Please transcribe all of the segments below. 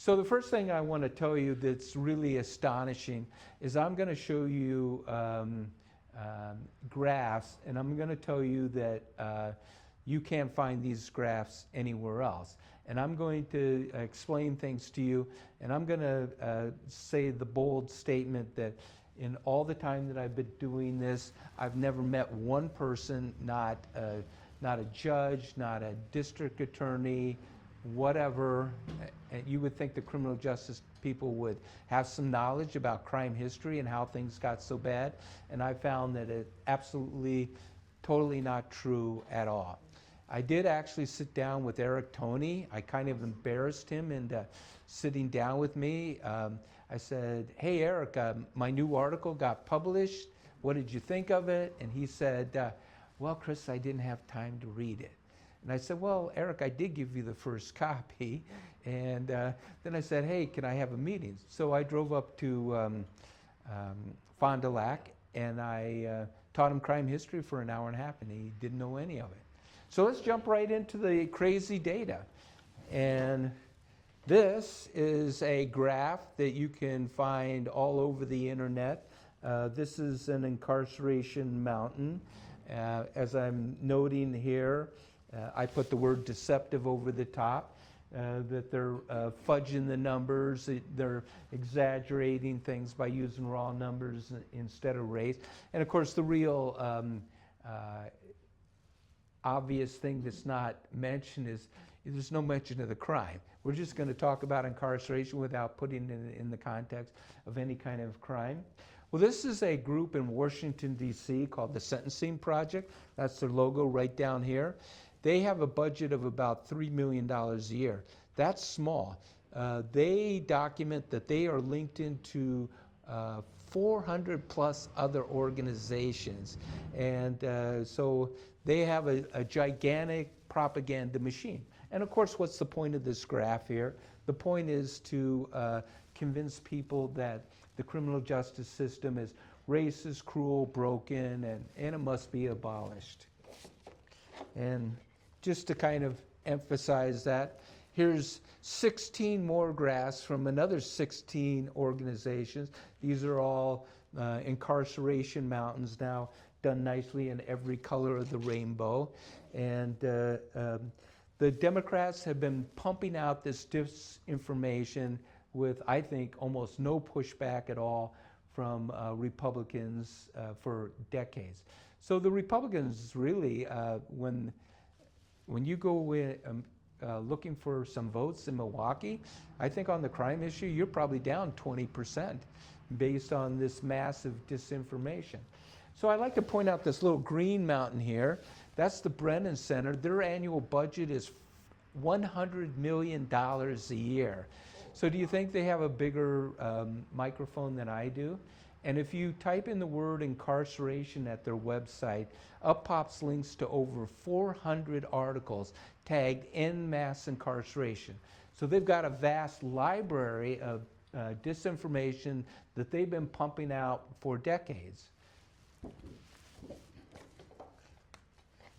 So the first thing I want to tell you that's really astonishing is I'm going to show you graphs, and I'm going to tell you that you can't find these graphs anywhere else. And I'm going to explain things to you, and I'm going to say the bold statement that in all the time that I've been doing this, I've never met one person, not a judge, not a district attorney, whatever. And you would think the criminal justice people would have some knowledge about crime history and how things got so bad. And I found that it absolutely, totally not true at all. I did actually sit down with Eric Toney. I kind of embarrassed him into sitting down with me. I said, hey, Eric, my new article got published. What did you think of it? And he said, well, Chris, I didn't have time to read it. And I said, well, Eric, I did give you the first copy. And then I said, hey, can I have a meeting? So I drove up to Fond du Lac, and I taught him crime history for an hour and a half, and he didn't know any of it. So let's jump right into the crazy data. And this is a graph that you can find all over the internet. This is an incarceration mountain. As I'm noting here, I put the word deceptive over the top, that they're fudging the numbers, they're exaggerating things by using raw numbers instead of race. And of course, the real obvious thing that's not mentioned is there's no mention of the crime. We're just going to talk about incarceration without putting it in the context of any kind of crime. Well, this is a group in Washington, D.C. called the Sentencing Project. That's their logo right down here. They have a budget of about $3 million a year. That's small. They document that they are linked into 400 plus other organizations. And so they have a gigantic propaganda machine. And of course, what's the point of this graph here? The point is to convince people that the criminal justice system is racist, cruel, broken, and it must be abolished. And just to kind of emphasize that, here's 16 more graphs from another 16 organizations. These are all incarceration mountains now, done nicely in every color of the rainbow. And the Democrats have been pumping out this disinformation with, I think, almost no pushback at all from Republicans for decades. So the Republicans really, when you go looking for some votes in Milwaukee, I think on the crime issue, you're probably down 20% based on this massive disinformation. So I'd like to point out this little green mountain here. That's the Brennan Center. Their annual budget is $100 million a year. So do you think they have a bigger microphone than I do? And if you type in the word incarceration at their website, up pops links to over 400 articles tagged en masse incarceration. So they've got a vast library of disinformation that they've been pumping out for decades.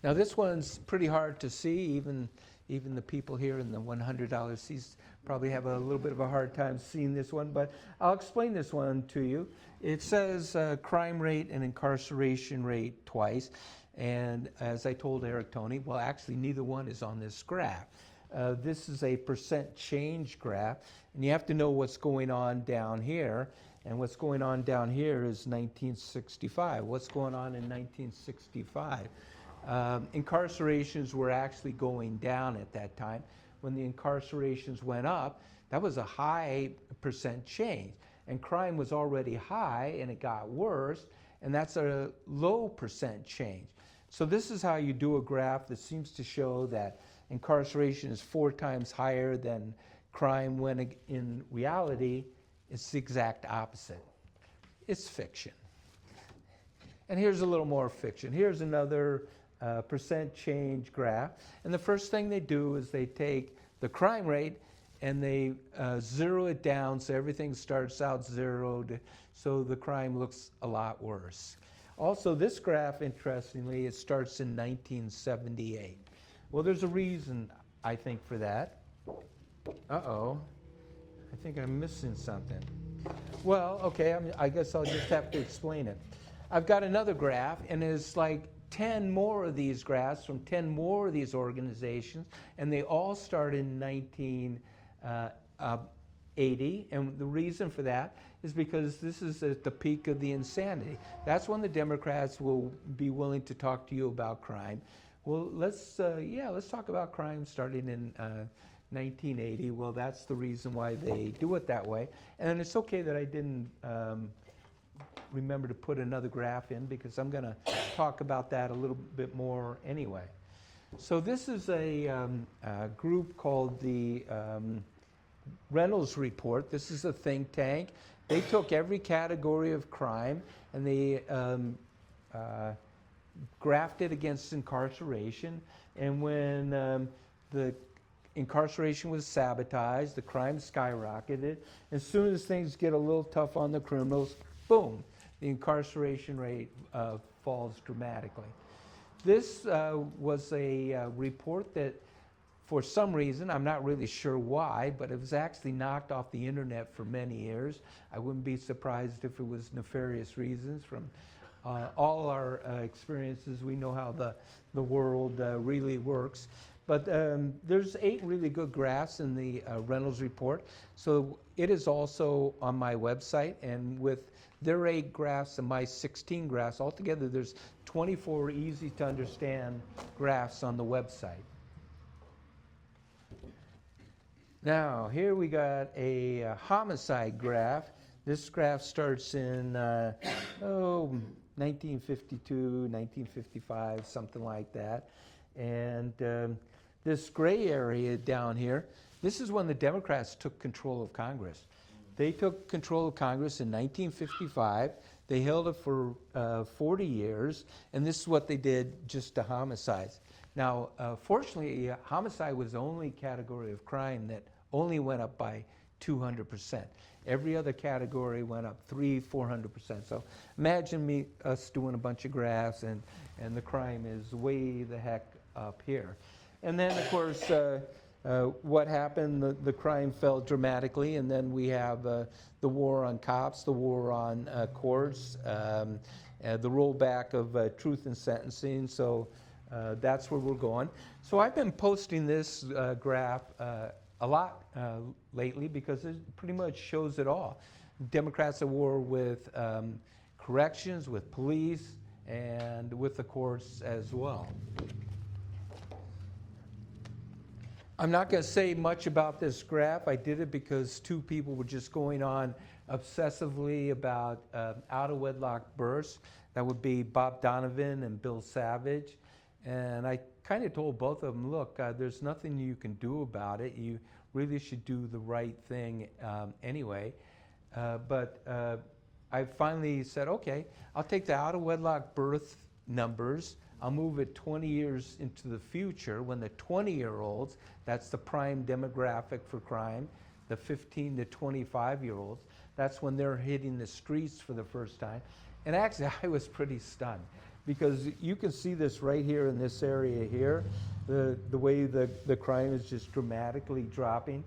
Now this one's pretty hard to see, even the people here in the $100 seats probably have a little bit of a hard time seeing this one, but I'll explain this one to you. It says crime rate and incarceration rate twice, and as I told Eric Toney, well, actually neither one is on this graph. This is a percent change graph, and you have to know what's going on down here, and what's going on down here is 1965. What's going on in 1965? Incarcerations were actually going down at that time. When the incarcerations went up, that was a high percent change. And crime was already high and it got worse, and that's a low percent change. So this is how you do a graph that seems to show that incarceration is 4 times higher than crime, when in reality, it's the exact opposite. It's fiction. And here's a little more fiction. Here's another percent change graph. And the first thing they do is they take the crime rate and they zero it down so everything starts out zeroed, so the crime looks a lot worse. Also, this graph, interestingly, it starts in 1978. Well, there's a reason, I think, for that. Uh-oh. I think I'm missing something. Well, okay, I guess I'll just have to explain it. I've got another graph, and it's like 10 more of these graphs from 10 more of these organizations, and they all start in 1980. And the reason for that is because this is at the peak of the insanity. That's when the Democrats will be willing to talk to you about crime. Well, let's talk about crime starting in 1980. Well, that's the reason why they do it that way. And it's okay that I didn't remember to put another graph in, because I'm going to talk about that a little bit more anyway. So this is a group called the Reynolds Report. This is a think tank. They took every category of crime and they graphed it against incarceration. And when the incarceration was sabotaged, the crime skyrocketed. As soon as things get a little tough on the criminals, boom, the incarceration rate falls dramatically. This was a report that, for some reason, I'm not really sure why, but it was actually knocked off the internet for many years. I wouldn't be surprised if it was nefarious reasons. From all our experiences, we know how the world really works. But there's 8 really good graphs in the Reynolds Report. So it is also on my website, and with their 8 graphs and my 16 graphs, altogether there's 24 easy to understand graphs on the website. Now, here we got a homicide graph. This graph starts in 1952, 1955, something like that. And this gray area down here, this is when the Democrats took control of Congress. They took control of Congress in 1955. They held it for 40 years, and this is what they did just to homicides. Now, fortunately, homicide was the only category of crime that only went up by 200%. Every other category went up 300-400%. So imagine us doing a bunch of graphs, and the crime is way the heck up here. And then, of course, what happened? The crime fell dramatically, and then we have the war on cops, the war on courts, the rollback of truth in sentencing. So that's where we're going. So I've been posting this graph a lot lately, because it pretty much shows it all. Democrats at war with corrections, with police, and with the courts as well. I'm not going to say much about this graph. I did it because 2 people were just going on obsessively about out-of-wedlock births. That would be Bob Donovan and Bill Savage. And I kind of told both of them, look, there's nothing you can do about it. You really should do the right thing anyway. But I finally said, okay, I'll take the out-of-wedlock birth numbers. I'll move it 20 years into the future, when the 20-year-olds, that's the prime demographic for crime, the 15 to 25-year-olds, that's when they're hitting the streets for the first time. And actually, I was pretty stunned, because you can see this right here in this area here, the way the crime is just dramatically dropping.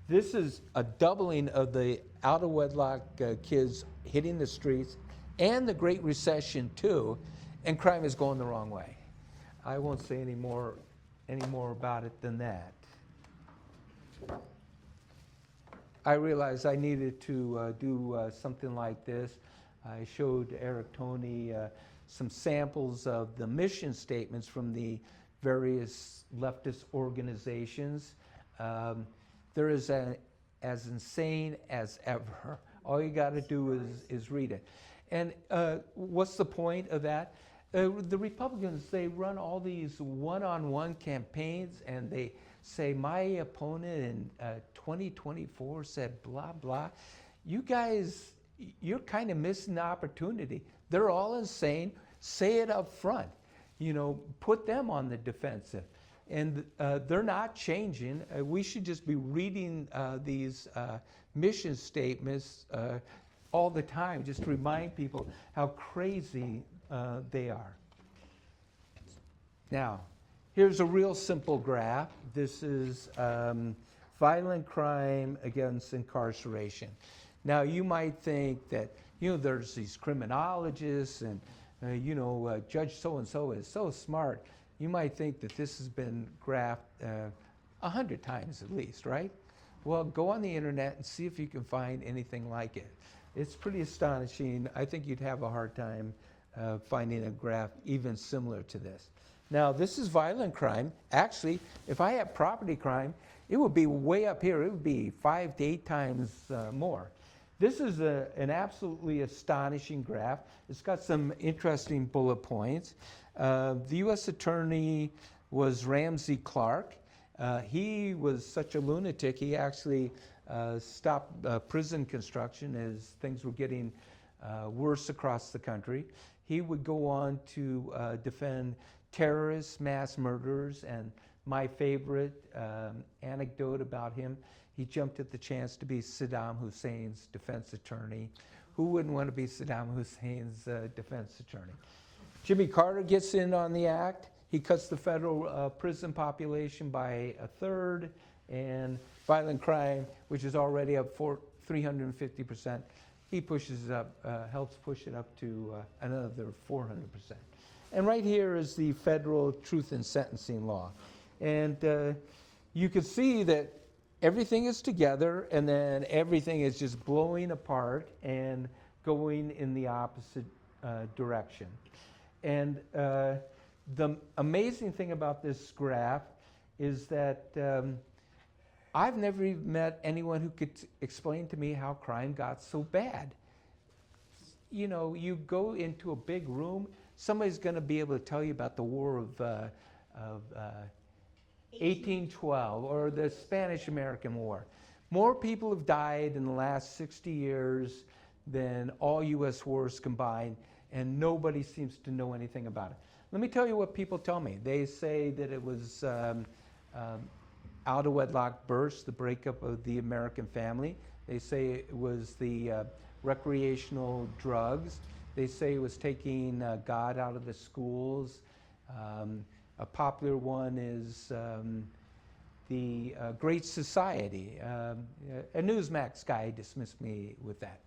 This is a doubling of the out-of-wedlock kids hitting the streets, and the Great Recession too, and crime is going the wrong way. I won't say any more about it than that. I realized I needed to do something like this. I showed Eric Toney some samples of the mission statements from the various leftist organizations. They're as insane as ever. All you got to do is read it. And what's the point of that? The Republicans, they run all these one-on-one campaigns, and they say, my opponent in 2024 said blah, blah. You guys, you're kind of missing the opportunity. They're all insane. Say it up front. You know, put them on the defensive. And they're not changing. We should just be reading these mission statements all the time, just to remind people how crazy they are. Now, here's a real simple graph. This is violent crime against incarceration. Now, you might think that, there's these criminologists and, Judge so-and-so is so smart. You might think that this has been graphed 100 times at least, right? Well, go on the internet and see if you can find anything like it. It's pretty astonishing. I think you'd have a hard time finding a graph even similar to this. Now, this is violent crime. Actually, if I had property crime, it would be way up here. It would be 5 to 8 times more. This is an absolutely astonishing graph. It's got some interesting bullet points. The U.S. Attorney was Ramsey Clark. He was such a lunatic, he actually stopped prison construction as things were getting worse across the country. He would go on to defend terrorists, mass murderers, and my favorite anecdote about him, he jumped at the chance to be Saddam Hussein's defense attorney. Who wouldn't want to be Saddam Hussein's defense attorney? Jimmy Carter gets in on the act. He cuts the federal prison population by 1/3, and violent crime, which is already up 350%, he pushes it up, helps push it up to another 400%. And right here is the federal truth in sentencing law. And you can see that everything is together, and then everything is just blowing apart and going in the opposite direction. And the amazing thing about this graph is that I've never even met anyone who could explain to me how crime got so bad. You go into a big room, somebody's going to be able to tell you about the War of 1812 or the Spanish-American War. More people have died in the last 60 years than all U.S. wars combined, and nobody seems to know anything about it. Let me tell you what people tell me. They say that it was out-of-wedlock births, the breakup of the American family. They say it was the recreational drugs. They say it was taking God out of the schools. A popular one is the Great Society. A Newsmax guy dismissed me with that.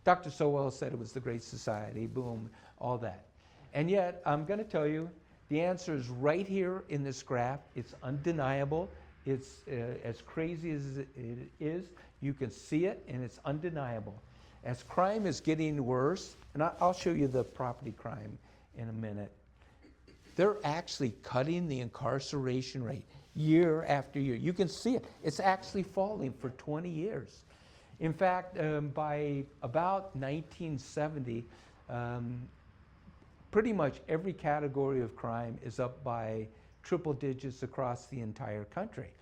Dr. Sowell said it was the Great Society, boom, all that. And yet, I'm going to tell you, the answer is right here in this graph. It's undeniable. It's as crazy as it is. You can see it, and it's undeniable. As crime is getting worse, and I'll show you the property crime in a minute, they're actually cutting the incarceration rate year after year. You can see it. It's actually falling for 20 years. In fact, by about 1970, pretty much every category of crime is up by triple digits across the entire country.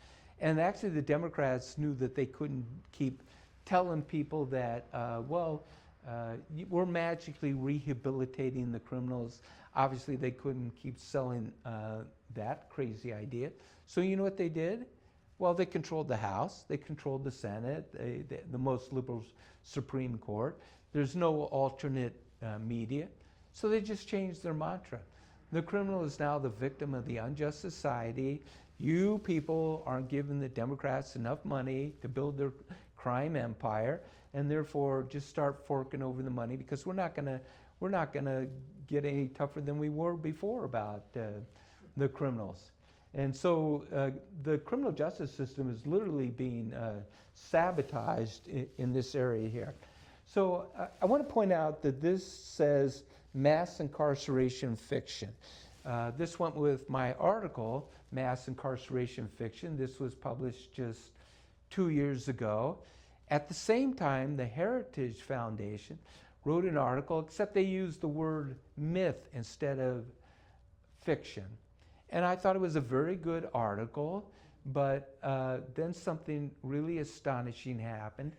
And actually the Democrats knew that they couldn't keep telling people that, we're magically rehabilitating the criminals. Obviously they couldn't keep selling that crazy idea. So you know what they did? Well, they controlled the House, they controlled the Senate, the most liberal Supreme Court. There's no alternate media. So they just changed their mantra. The criminal is now the victim of the unjust society. You people aren't giving the Democrats enough money to build their crime empire, and therefore just start forking over the money, because we're not gonna get any tougher than we were before about the criminals. And so the criminal justice system is literally being sabotaged in this area here. So I want to point out that this says mass incarceration fiction. This went with my article, Mass Incarceration Fiction. This was published just 2 years ago. At the same time, the Heritage Foundation wrote an article, except they used the word myth instead of fiction. And I thought it was a very good article, but then something really astonishing happened.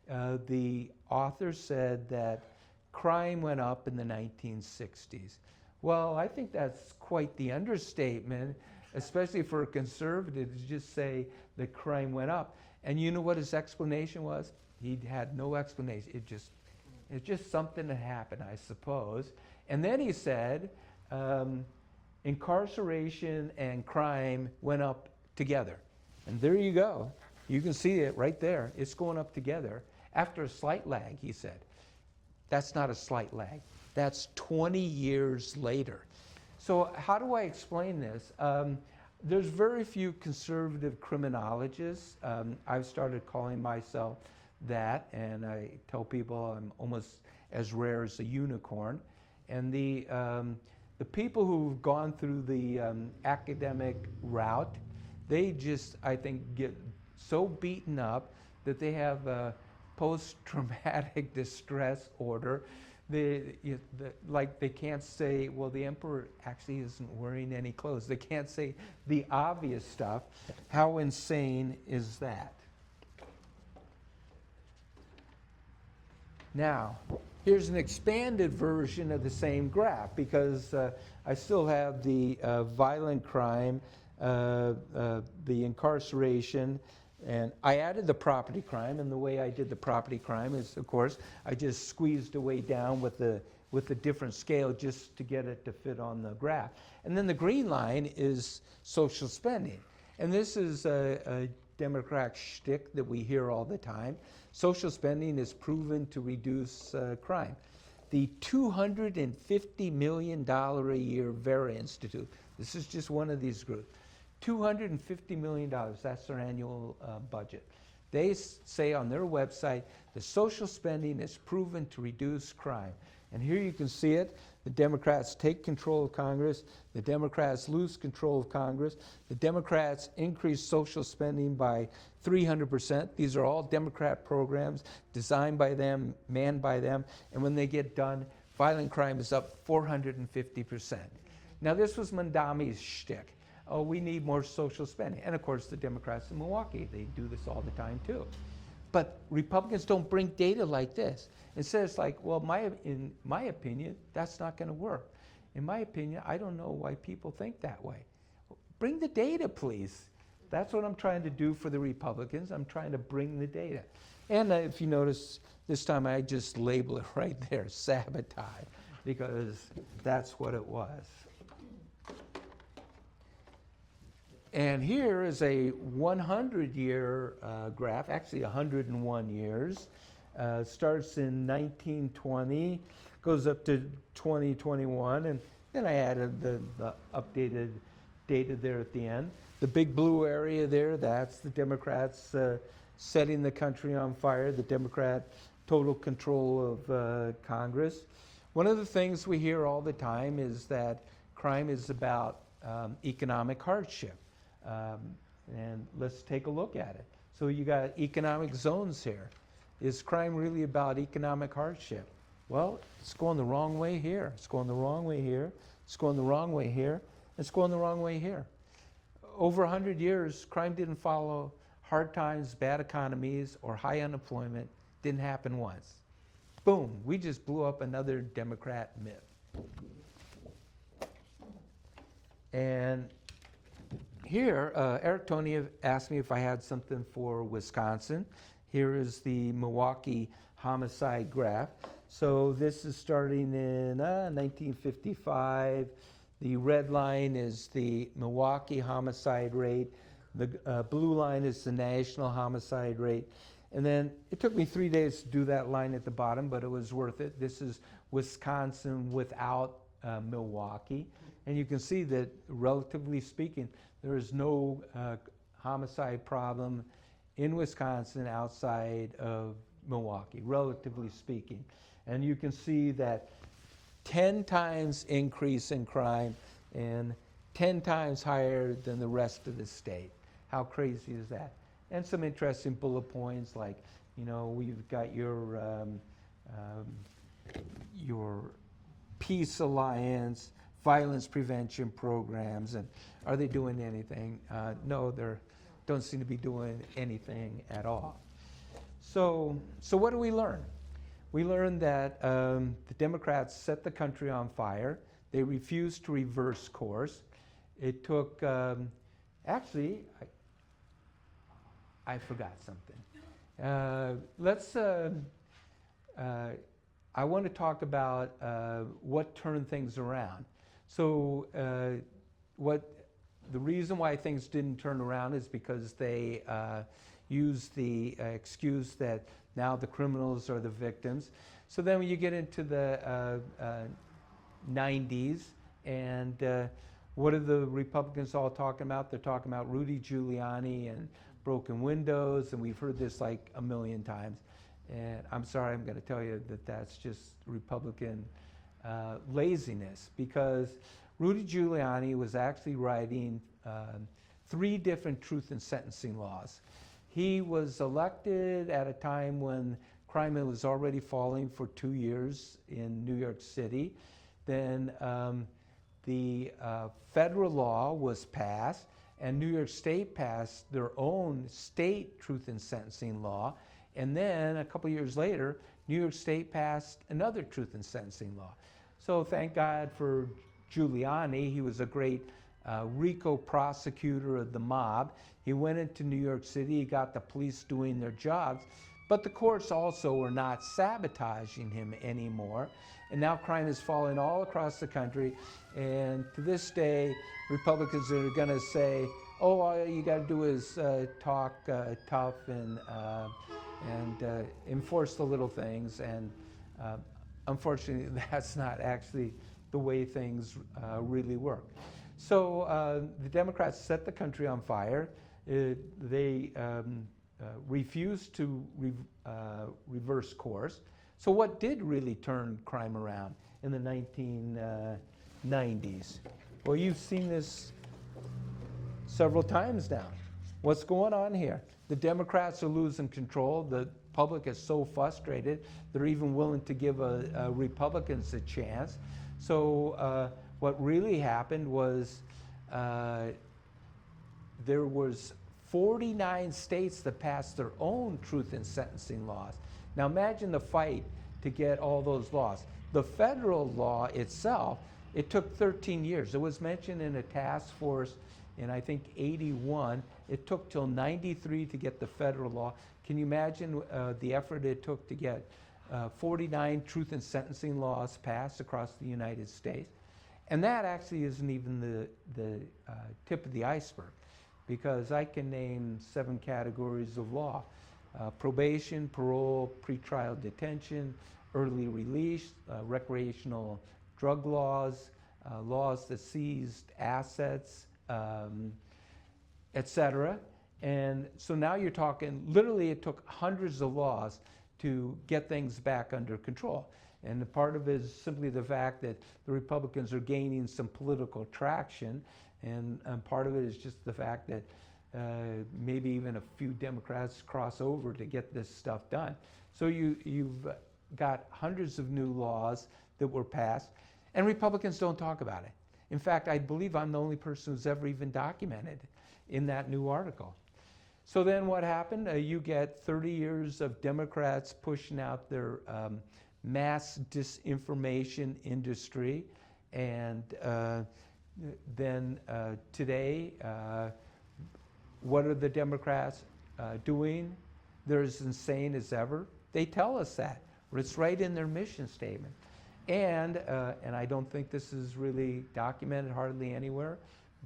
The author said that crime went up in the 1960s. Well, I think that's quite the understatement, especially for a conservative to just say that crime went up. And you know what his explanation was? He had no explanation. It's just something that happened, I suppose. And then he said, incarceration and crime went up together. And there you go. You can see it right there. It's going up together. After a slight lag, he said. That's not a slight lag. That's 20 years later. So how do I explain this? There's very few conservative criminologists. I've started calling myself that, and I tell people I'm almost as rare as a unicorn. And the people who've gone through the academic route, they just, I think, get so beaten up that they have a post-traumatic distress order. Like they can't say, well, the emperor actually isn't wearing any clothes. They can't say the obvious stuff. How insane is that? Now, here's an expanded version of the same graph, because I still have the violent crime, the incarceration, and I added the property crime, and the way I did the property crime is, of course, I just squeezed a way down with the different scale just to get it to fit on the graph. And then the green line is social spending. And this is a Democrat shtick that we hear all the time. Social spending is proven to reduce crime. The $250 million a year Vera Institute, this is just one of these groups, $250 million, that's their annual budget. They say on their website, the social spending is proven to reduce crime. And here you can see it. The Democrats take control of Congress. The Democrats lose control of Congress. The Democrats increase social spending by 300%. These are all Democrat programs designed by them, manned by them. And when they get done, violent crime is up 450%. Now, this was Mamdani's shtick. Oh, we need more social spending. And of course, the Democrats in Milwaukee, they do this all the time too. But Republicans don't bring data like this. Instead, it's like, well, in my opinion, that's not going to work. In my opinion, I don't know why people think that way. Bring the data, please. That's what I'm trying to do for the Republicans. I'm trying to bring the data. And if you notice, this time I just label it right there, sabotage, because that's what it was. And here is a 100-year graph, actually 101 years. Starts in 1920, goes up to 2021, and then I added the updated data there at the end. The big blue area there, that's the Democrats setting the country on fire, the Democrat total control of Congress. One of the things we hear all the time is that crime is about economic hardship. And let's take a look at it. So you got economic zones here. Is crime really about economic hardship? Well, it's going the wrong way here. It's going the wrong way here. It's going the wrong way here. It's going the wrong way here. Over 100 years, crime didn't follow hard times, bad economies, or high unemployment. Didn't happen once. Boom, we just blew up another Democrat myth. And here, Eric Tony asked me if I had something for Wisconsin. Here is the Milwaukee homicide graph. So this is starting in 1955. The red line is the Milwaukee homicide rate. The blue line is the national homicide rate. And then it took me 3 days to do that line at the bottom, but it was worth it. This is Wisconsin without Milwaukee. And you can see that, relatively speaking, there is no homicide problem in Wisconsin outside of Milwaukee, relatively speaking. And you can see that 10 times increase in crime and 10 times higher than the rest of the state. How crazy is that? And some interesting bullet points like, you know, we've got your Peace Alliance, violence prevention programs, and are they doing anything? No, they don't seem to be doing anything at all. So what do we learn? We learned that the Democrats set the country on fire. They refused to reverse course. It took, actually, I forgot something. I want to talk about what turned things around. So the reason why things didn't turn around is because they use the excuse that now the criminals are the victims. So then when you get into the 90s, and what are the Republicans all talking about? They're talking about Rudy Giuliani and broken windows, and we've heard this like a million times. And I'm sorry, I'm going to tell you that that's just Republican laziness, because Rudy Giuliani was actually writing 3 different truth in sentencing laws. He was elected at a time when crime was already falling for 2 years in New York City. Then the federal law was passed, and New York State passed their own state truth in sentencing law. And then a couple years later, New York State passed another truth in sentencing law. So thank God for Giuliani. He was a great RICO prosecutor of the mob. He went into New York City, he got the police doing their jobs, but the courts also were not sabotaging him anymore. And now crime is falling all across the country. And to this day, Republicans are going to say, oh, all you got to do is talk tough and enforce the little things. And unfortunately, that's not actually the way things really work. So the Democrats set the country on fire. They refused to reverse course. So what did really turn crime around in the 1990s? Well, you've seen this several times now. What's going on here? The Democrats are losing control. The public is so frustrated, they're even willing to give Republicans a chance. So what really happened was there was 49 states that passed their own truth in sentencing laws. Now imagine the fight to get all those laws. The federal law itself, it took 13 years. It was mentioned in a task force in, I think, 81. It took till 93 to get the federal law. Can you imagine the effort it took to get 49 truth in sentencing laws passed across the United States? And that actually isn't even the tip of the iceberg, because I can name 7 categories of law: probation, parole, pretrial detention, early release, recreational drug laws, laws that seized assets, etc. And so now you're talking, literally it took hundreds of laws to get things back under control. And part of it is simply the fact that the Republicans are gaining some political traction, and part of it is just the fact that maybe even a few Democrats cross over to get this stuff done. So you've got hundreds of new laws that were passed, and Republicans don't talk about it. In fact, I believe I'm the only person who's ever even documented in that new article. So then what happened? You get 30 years of Democrats pushing out their mass disinformation industry, and then today, what are the Democrats doing? They're as insane as ever. They tell us that. It's right in their mission statement. And I don't think this is really documented hardly anywhere,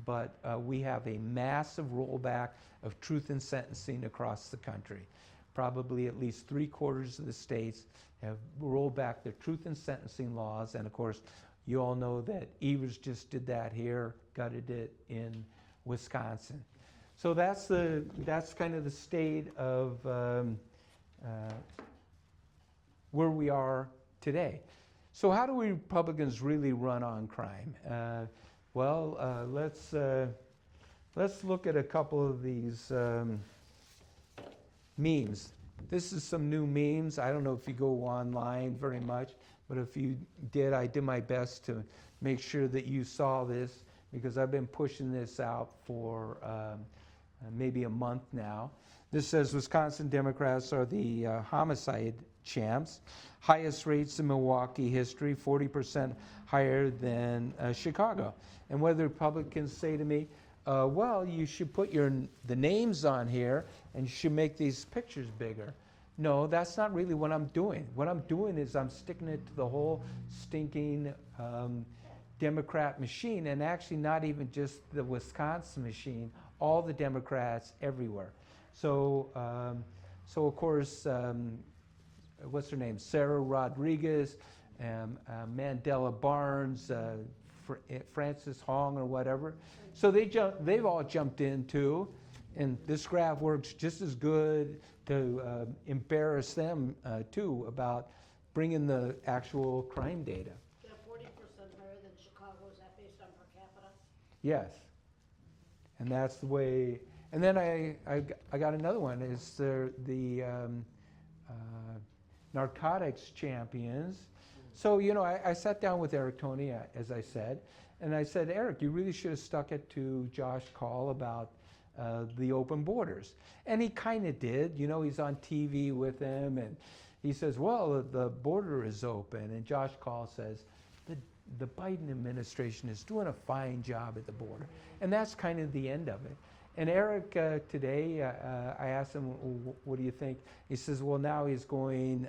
but we have a massive rollback of truth in sentencing across the country. Probably at least 3/4 of the states have rolled back their truth in sentencing laws. And of course, you all know that Evers just did that here, gutted it in Wisconsin. So that's kind of the state of where we are today. So how do we Republicans really run on crime? Let's look at a couple of these memes. This is some new memes. I don't know if you go online very much, but if you did, I did my best to make sure that you saw this, because I've been pushing this out for maybe a month now. This says Wisconsin Democrats are the homicide champs. Highest rates in Milwaukee history, 40% higher than Chicago. And what the Republicans say to me, well, you should put the names on here and you should make these pictures bigger. No, that's not really what I'm doing. What I'm doing is I'm sticking it to the whole stinking Democrat machine, and actually not even just the Wisconsin machine, all the Democrats everywhere. So, so of course, what's her name? Sarah Rodriguez, Mandela Barnes, Francis Hong, or whatever. So they've all jumped in too, and this graph works just as good to embarrass them too about bringing the actual crime data. They're 40% higher than Chicago. Is that based on per capita? Yes, and that's the way. And then I got another one. Is the narcotics champions. So, you know, I sat down with Eric Toney, as I said, and I said, Eric, you really should have stuck it to Josh Kaul about the open borders. And he kind of did. You know, he's on TV with him, and he says, well, the border is open. And Josh Kaul says, the Biden administration is doing a fine job at the border. And that's kind of the end of it. And Eric, today, I asked him, what do you think? He says, well, now he's going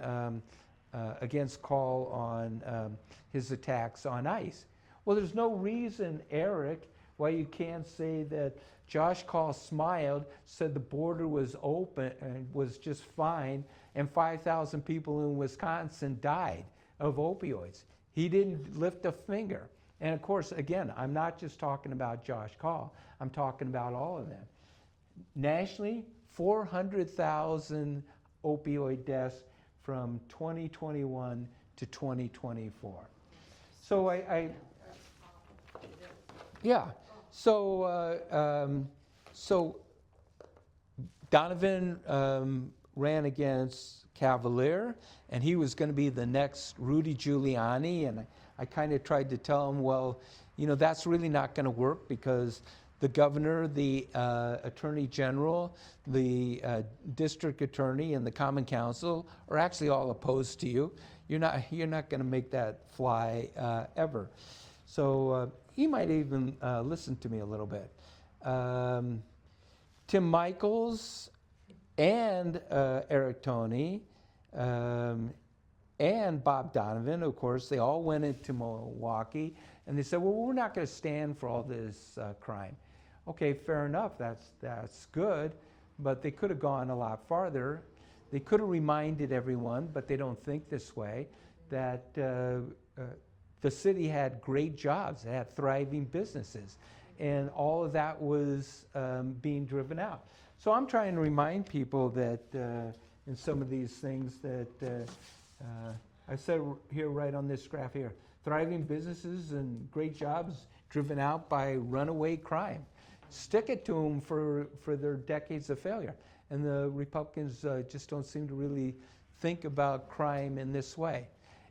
against Kaul on his attacks on ICE. Well, there's no reason, Eric, why you can't say that Josh Kaul smiled, said the border was open and was just fine, and 5,000 people in Wisconsin died of opioids. He didn't lift a finger. And of course, again, I'm not just talking about Josh Kaul, I'm talking about all of them. Nationally, 400,000 opioid deaths from 2021 to 2024. So yeah. So Donovan ran against Cavalier, and he was going to be the next Rudy Giuliani, and I kind of tried to tell him, well, you know, that's really not going to work because the governor, the attorney general, the district attorney, and the common council are actually all opposed to you. You're not going to make that fly ever. So he might even listen to me a little bit. Tim Michels and Eric Toney and Bob Donovan, of course, they all went into Milwaukee, and they said, well, we're not going to stand for all this crime. Okay, fair enough, that's good, but they could have gone a lot farther. They could have reminded everyone, but they don't think this way, that the city had great jobs, it had thriving businesses, and all of that was being driven out. So I'm trying to remind people that in some of these things that I said here right on this graph here, thriving businesses and great jobs driven out by runaway crime. Stick it to them for their decades of failure. And the Republicans just don't seem to really think about crime in this way.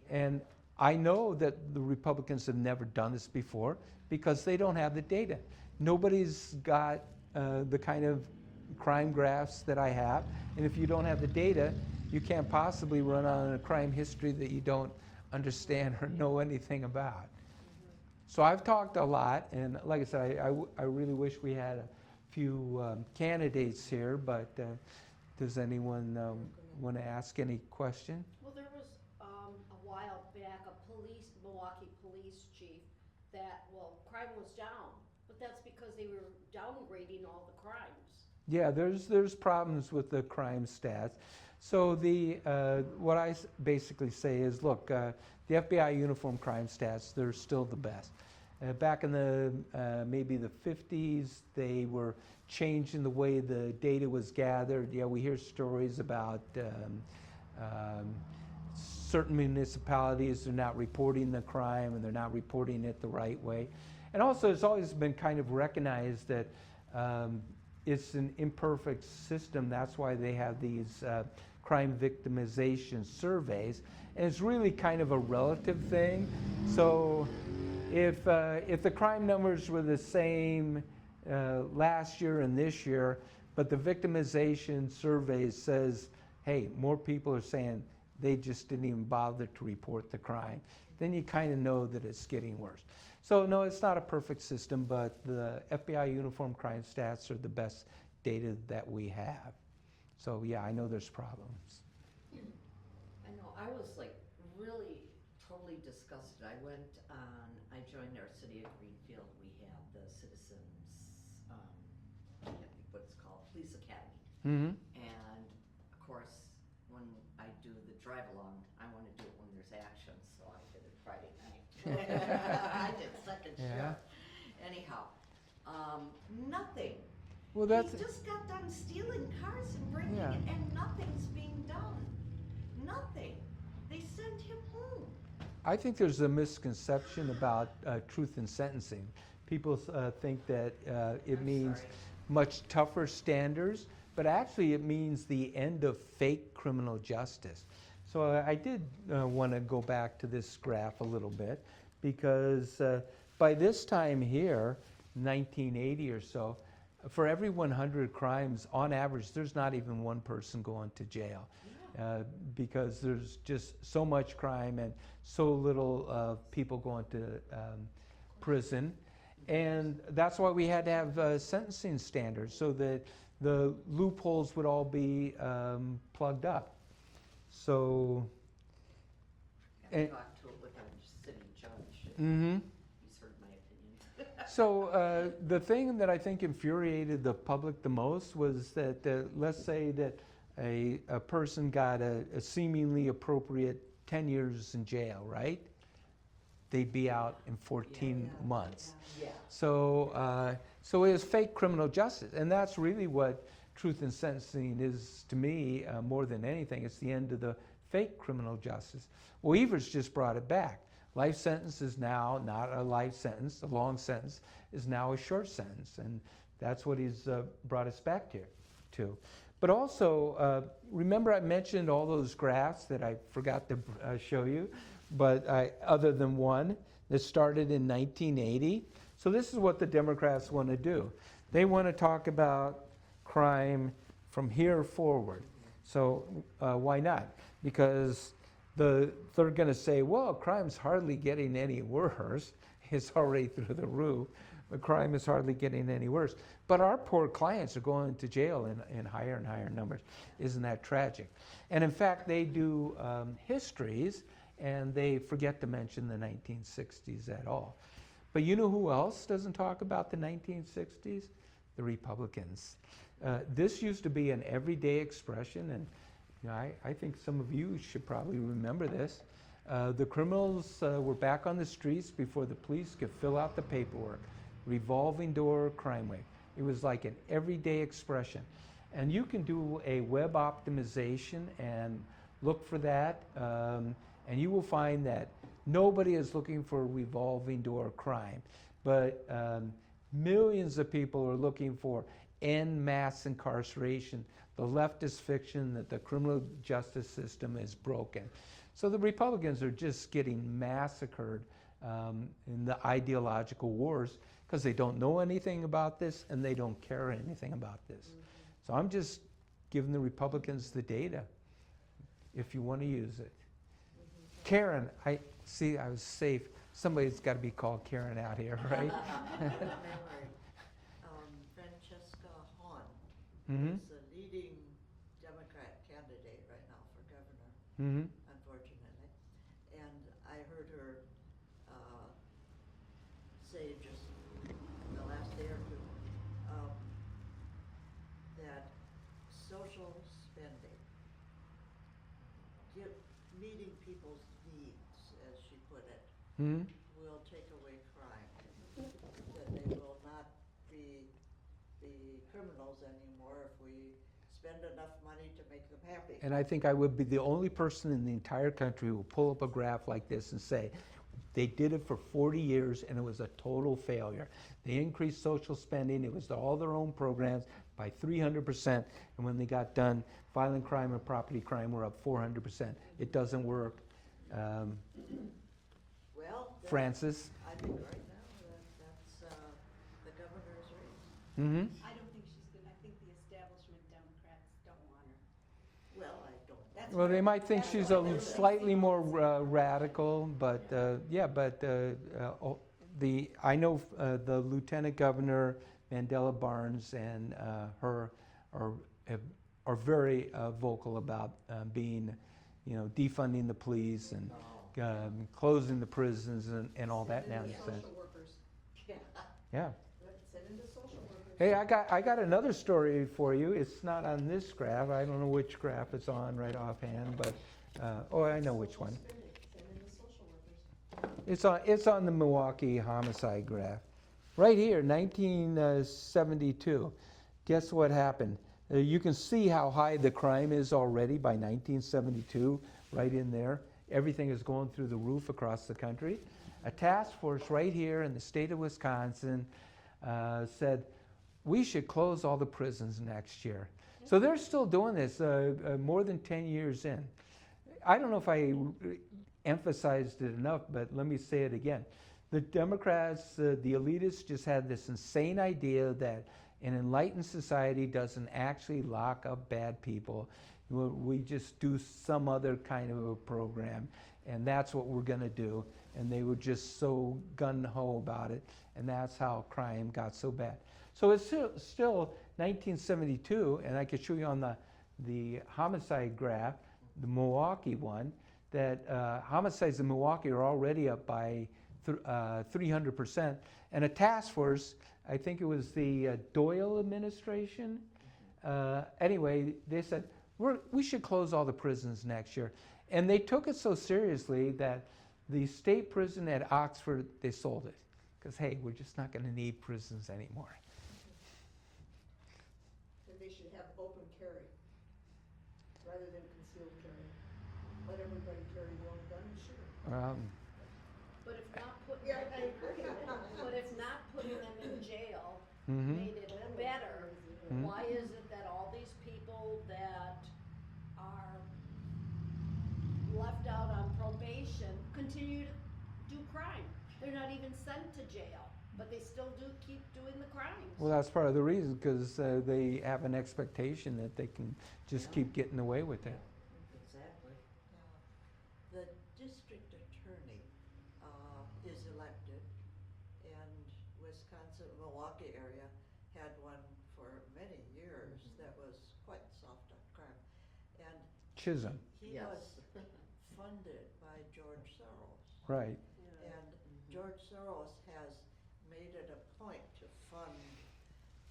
And I know that the Republicans have never done this before because they don't have the data. Nobody's got the kind of crime graphs that I have. And if you don't have the data, you can't possibly run on a crime history that you don't understand or know anything about. So I've talked a lot, and like I said, I really wish we had a few candidates here, but does anyone want to ask any question? Well, there was a while back a Milwaukee police chief that, well, crime was down, but that's because they were downgrading all the crimes. Yeah, there's problems with the crime stats. So what I basically say is, look, the FBI uniform crime stats, they're still the best. Back in the maybe the 50s, they were changing the way the data was gathered. Yeah, we hear stories about certain municipalities are not reporting the crime and they're not reporting it the right way. And also, it's always been kind of recognized that it's an imperfect system. That's why they have these crime victimization surveys. And it's really kind of a relative thing. So if the crime numbers were the same last year and this year, but the victimization survey says, hey, more people are saying they just didn't even bother to report the crime, then you kind of know that it's getting worse. So no, it's not a perfect system, but the FBI uniform crime stats are the best data that we have. So yeah, I know there's problems. I know, I was like really totally disgusted. I joined our city of Greenfield. We have the Citizens, I think what it's called, Police Academy. Mm-hmm. And of course, when I do the drive along, I want to do it when there's action, so I did it Friday night. I did second Yeah. shift. Anyhow, nothing. Well, that's He just got done stealing cars and breaking Yeah. it, and nothing's being done. Nothing. They sent him home. I think there's a misconception about truth in sentencing. People think that it I'm means sorry. much tougher standards, but actually it means the end of fake criminal justice. So I did want to go back to this graph a little bit, because by this time here, 1980 or so, for every 100 crimes, on average, there's not even one person going to jail. Because there's just so much crime and so little people going to prison. And that's why we had to have sentencing standards, so that the loopholes would all be plugged up. So, And And- talked to it with our city judge. mhm. He's heard my opinion. So the thing that I think infuriated the public the most was that, let's say that a person got a seemingly appropriate 10 years in jail, right? They'd be out in 14 months. Yeah. So, so it is fake criminal justice, and that's really what truth in sentencing is to me, more than anything. It's the end of the fake criminal justice. Well, Evers just brought it back. Life sentence is now not a life sentence. A long sentence is now a short sentence, and that's what he's brought us back here to. But also, remember I mentioned all those graphs that I forgot to show you, but other than one that started in 1980. So this is what the Democrats want to do. They want to talk about crime from here forward. So why not? Because they're going to say, well, crime's hardly getting any worse. It's already through the roof. But crime is hardly getting any worse. But our poor clients are going to jail in higher and higher numbers. Isn't that tragic? And in fact, they do histories, and they forget to mention the 1960s at all. But you know who else doesn't talk about the 1960s? The Republicans. This used to be an everyday expression, and you know, I think some of you should probably remember this. The criminals were back on the streets before the police could fill out the paperwork. Revolving door crime wave. It was like an everyday expression. And you can do a web optimization and look for that, and you will find that nobody is looking for revolving door crime, but millions of people are looking for en masse incarceration, the leftist fiction that the criminal justice system is broken. So the Republicans are just getting massacred in the ideological wars, because they don't know anything about this and they don't care anything about this. So I'm just giving the Republicans the data if you want to use it. Karen, I was safe. Somebody's got to be called Karen out here, right? Francesca Hahn Mm-hmm. is the leading Democrat candidate right now for governor, Mm-hmm. unfortunately. And I heard her say just in the last day or two that social spending, meeting people's needs, as she put it, Mm-hmm. will take away crime. That they will not be the criminals anymore if we spend enough money to make them happy. And I think I would be the only person in the entire country who will pull up a graph like this and say, they did it for 40 years and it was a total failure. They increased social spending, it was all their own programs, by 300%, and when they got done, violent crime and property crime were up 400%. It doesn't work. Well, Francis? I think right now that's the governor's race. Mm-hmm. I don't think she's good. I think the establishment Democrats don't want her. Well, I don't. That's Well, they where- might think that's she's why a they're slightly fixing more all this. radical, but I know the Lieutenant Governor Mandela Barnes and her are very vocal about being, defunding the police and closing the prisons and all that nonsense. Social workers. Yeah. Yeah. Send in the social workers. Hey, I got another story for you. It's not on this graph. I don't know which graph it's on right offhand, but oh, I know which one. It's on the Milwaukee homicide graph. Right here, 1972. Guess what happened? You can see how high the crime is already by 1972, right in there. Everything is going through the roof across the country. A task force right here in the state of Wisconsin said, we should close all the prisons next year. So they're still doing this more than 10 years in. I don't know if I emphasized it enough, but let me say it again. The Democrats, the elitists, just had this insane idea that an enlightened society doesn't actually lock up bad people. We just do some other kind of a program, and that's what we're going to do. And they were just so gung-ho about it, and that's how crime got so bad. So it's still 1972, and I could show you on the homicide graph, the Milwaukee one, that homicides in Milwaukee are already up by 300%. And a task force, I think it was the Doyle administration, anyway, they said, we should close all the prisons next year. And they took it so seriously that the state prison at Oxford, they sold it. Because, hey, we're just not going to need prisons anymore. And they should have open carry rather than concealed carry. Let everybody carry their own gun, sure. But if not putting, Yeah, I agree. but if not putting them in jail Mhm. made it better, why is it that all these people that are left out on probation continue to do crime? They're not even sent to jail, but they still keep doing the crimes. Well, that's part of the reason, because they have an expectation that they can just keep getting away with it. Exactly. The district attorney is elected, and Wisconsin, Milwaukee area had one for many years that was quite soft on crime. And Chisholm, he Yes. was funded by George Soros. right. And George Soros has made it a point to fund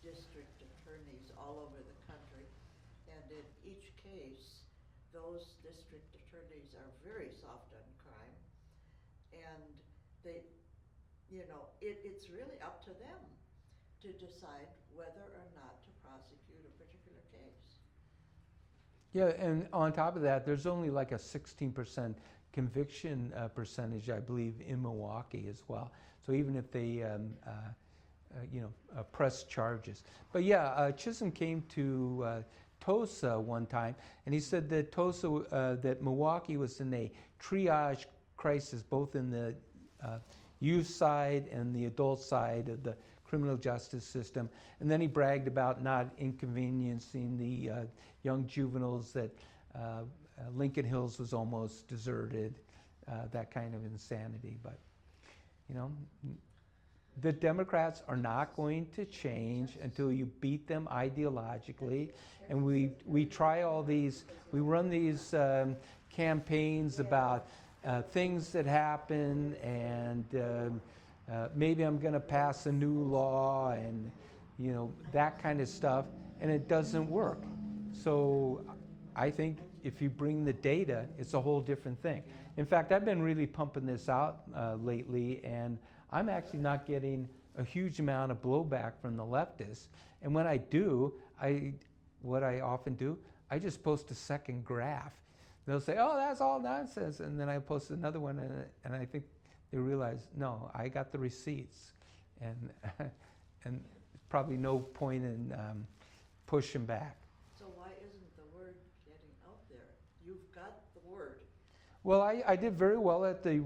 district attorneys all over the country. And in each case, those district attorneys are very soft on crime. And they, it's really up to them to decide whether or not to prosecute a particular case. Yeah, and on top of that, there's only like a 16% conviction percentage, I believe, in Milwaukee as well. So even if they, press charges. But yeah, Chisholm came to Tosa one time, and he said that that Milwaukee was in a triage crisis, both in the youth side and the adult side of the criminal justice system. And then he bragged about not inconveniencing the young juveniles, that Lincoln Hills was almost deserted, that kind of insanity. But, the Democrats are not going to change until you beat them ideologically. And we try all these, we run these campaigns about things that happen, and maybe I'm going to pass a new law, and that kind of stuff, and it doesn't work. So I think if you bring the data, it's a whole different thing. In fact, I've been really pumping this out lately, and I'm actually not getting a huge amount of blowback from the leftists. And when I do, what I often do, I just post a second graph. They'll say, oh, that's all nonsense. And then I post another one, and I think they realize, no, I got the receipts. And probably no point in pushing back. So why isn't the word getting out there? You've got the word. Well, I did very well at the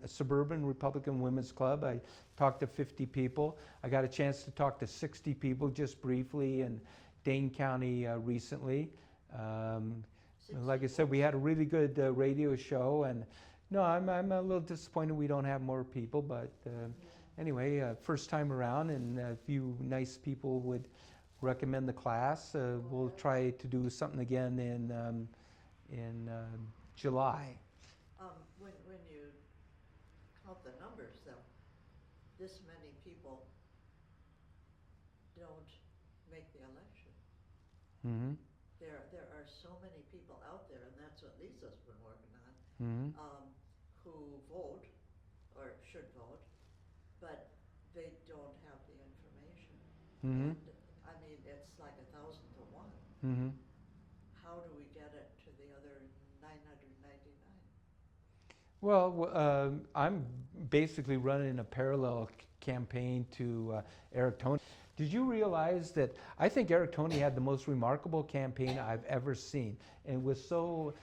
Suburban Republican Women's Club. I talked to 50 people. I got a chance to talk to 60 people just briefly in Dane County recently. Like I said, we had a really good radio show, and no, I'm a little disappointed we don't have more people, but anyway, first time around, and a few nice people would recommend the class. We'll try to do something again in July. When you count the numbers, though, this many people don't make the election. Mm-hmm. There are so many people out there, and that's what Lisa's been working on, Mm-hmm. who vote, or should vote, but they don't have the information. Mm-hmm. And, I mean, it's like 1,000 to 1. Mm-hmm. How do we get it to the other 999? Well, I'm basically running a parallel campaign to Eric Toney. Did you realize that I think Eric Toney had the most remarkable campaign I've ever seen, and was so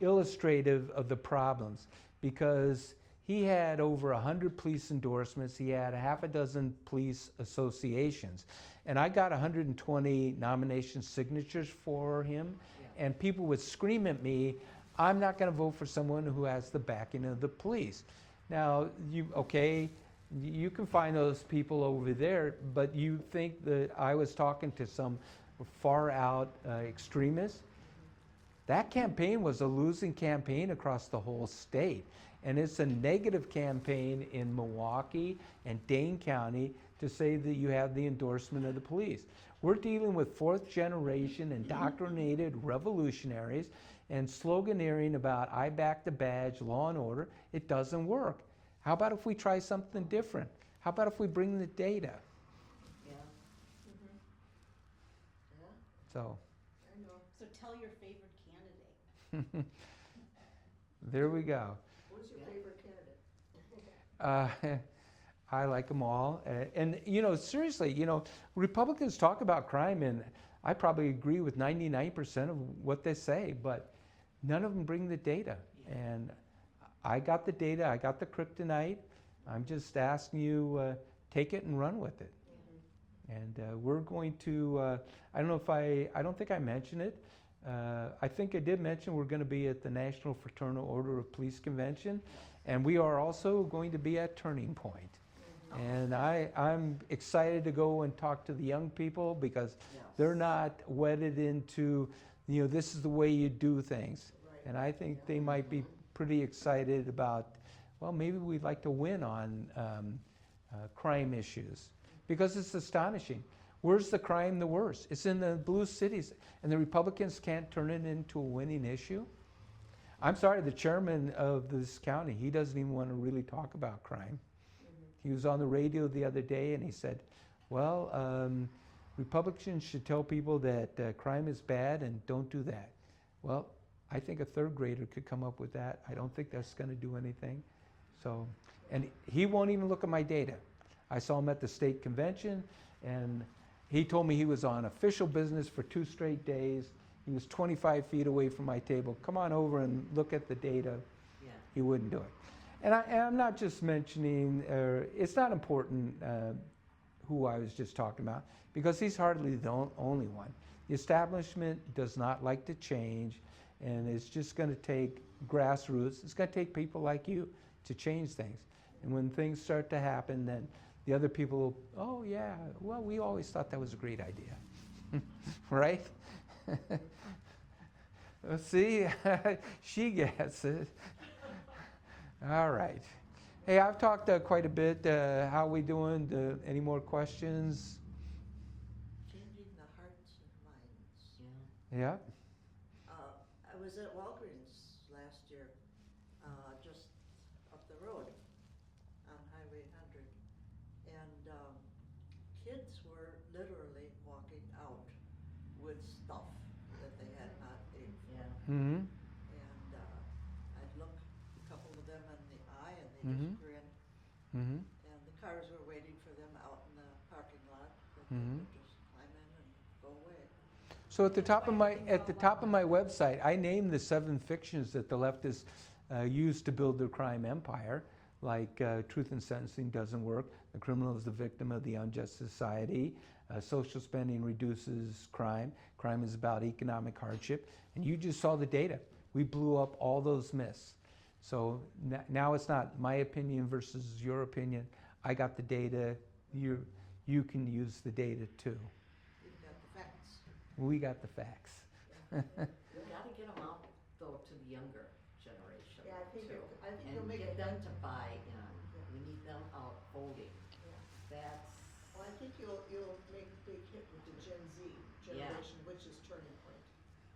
illustrative of the problems, because he had over 100 police endorsements. He had a half a dozen police associations, and I got 120 nomination signatures for him. Yeah. And people would scream at me, "I'm not going to vote for someone who has the backing of the police." Now, you can find those people over there, but you think that I was talking to some far out extremists? That campaign was a losing campaign across the whole state. And it's a negative campaign in Milwaukee and Dane County to say that you have the endorsement of the police. We're dealing with fourth generation indoctrinated revolutionaries and sloganeering about "I back the badge, law and order." It doesn't work. How about if we try something different? How about if we bring the data? Yeah. Yeah, So I know. So tell your favorite candidate. there we go. Who's your Yeah. favorite candidate? I like them all. And, seriously, Republicans talk about crime, and I probably agree with 99% of what they say, but none of them bring the data. Yeah. And I got the data, I got the kryptonite. I'm just asking you, take it and run with it. And we're going to, I don't think I mentioned it. I think I did mention we're going to be at the National Fraternal Order of Police Convention, and we are also going to be at Turning Point. And I'm excited to go and talk to the young people, because Yes. they're not wedded into, this is the way you do things. Right. And I think they might be pretty excited about, well, maybe we'd like to win on crime issues, because it's astonishing. Where's the crime the worst? It's in the blue cities, and the Republicans can't turn it into a winning issue. I'm sorry, the chairman of this county, he doesn't even want to really talk about crime. He was on the radio the other day, and he said, well, Republicans should tell people that crime is bad and don't do that. Well, I think a third grader could come up with that. I don't think that's going to do anything. So, and he won't even look at my data. I saw him at the state convention, and he told me he was on official business for 2 straight days. He was 25 feet away from my table. Come on over and look at the data. Yeah. He wouldn't do it. And I'm not just mentioning, it's not important who I was just talking about, because he's hardly the only one. The establishment does not like to change, and it's just going to take grassroots. It's going to take people like you to change things. And when things start to happen, then the other people will, oh yeah, well, we always thought that was a great idea. Right? See, she gets it. All right. Hey, I've talked quite a bit. How we doing? Any more questions? Changing the hearts and minds. Yeah. Yeah. I was at Walgreens last year, just up the road on Highway 100, and kids were literally walking out with stuff that they had not paid for. Yeah. Mm-hmm. And I'd look a couple of them in the eye, and they Mhm. just grinned. Mm-hmm. And the cars were waiting for them out in the parking lot, that Mhm. they could just climb in and go away. So at the top of my website, I named the 7 fictions that the leftists use to build their crime empire, like Truth in Sentencing Doesn't Work, The Criminal is the Victim of the Unjust Society, Social Spending Reduces Crime, Crime is About Economic Hardship, and you just saw the data. We blew up all those myths. So now it's not my opinion versus your opinion. I got the data. You can use the data too. You've got the facts. We got the facts. We gotta get them out, though, to the younger generation, Yeah, I think too. I think And you'll make get it. them to buy in. Yeah. We need them out voting. Yeah. That's Well, I think you'll make a big hit with the Gen Z generation, which is Turning Point.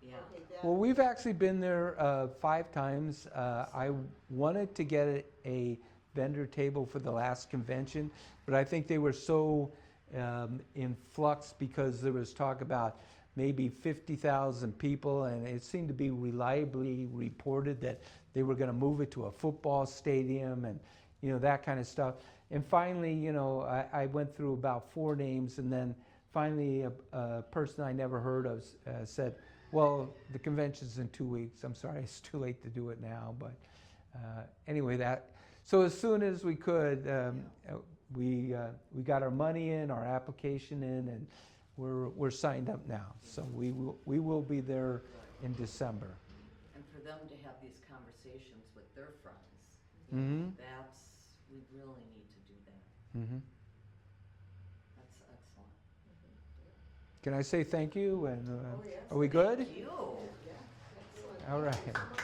Yeah. Okay, that. Well, we've actually been there 5 times. I wanted to get a vendor table for the last convention, but I think they were so in flux because there was talk about maybe 50,000 people, and it seemed to be reliably reported that they were going to move it to a football stadium and, you know, that kind of stuff. And finally, you know, I went through about 4 names, and then finally a person I never heard of said, well, the convention's in 2 weeks. I'm sorry, it's too late to do it now. But anyway, so as soon as we could, we got our money in, our application in, and we're signed up now. So we will be there in December. And for them to have these conversations with their friends, Mm-hmm. we really need to do that. Mm-hmm. That's excellent. Can I say thank you? And Oh, yes. are we good? Thank you. Yeah, excellent. All right. Thank you so much.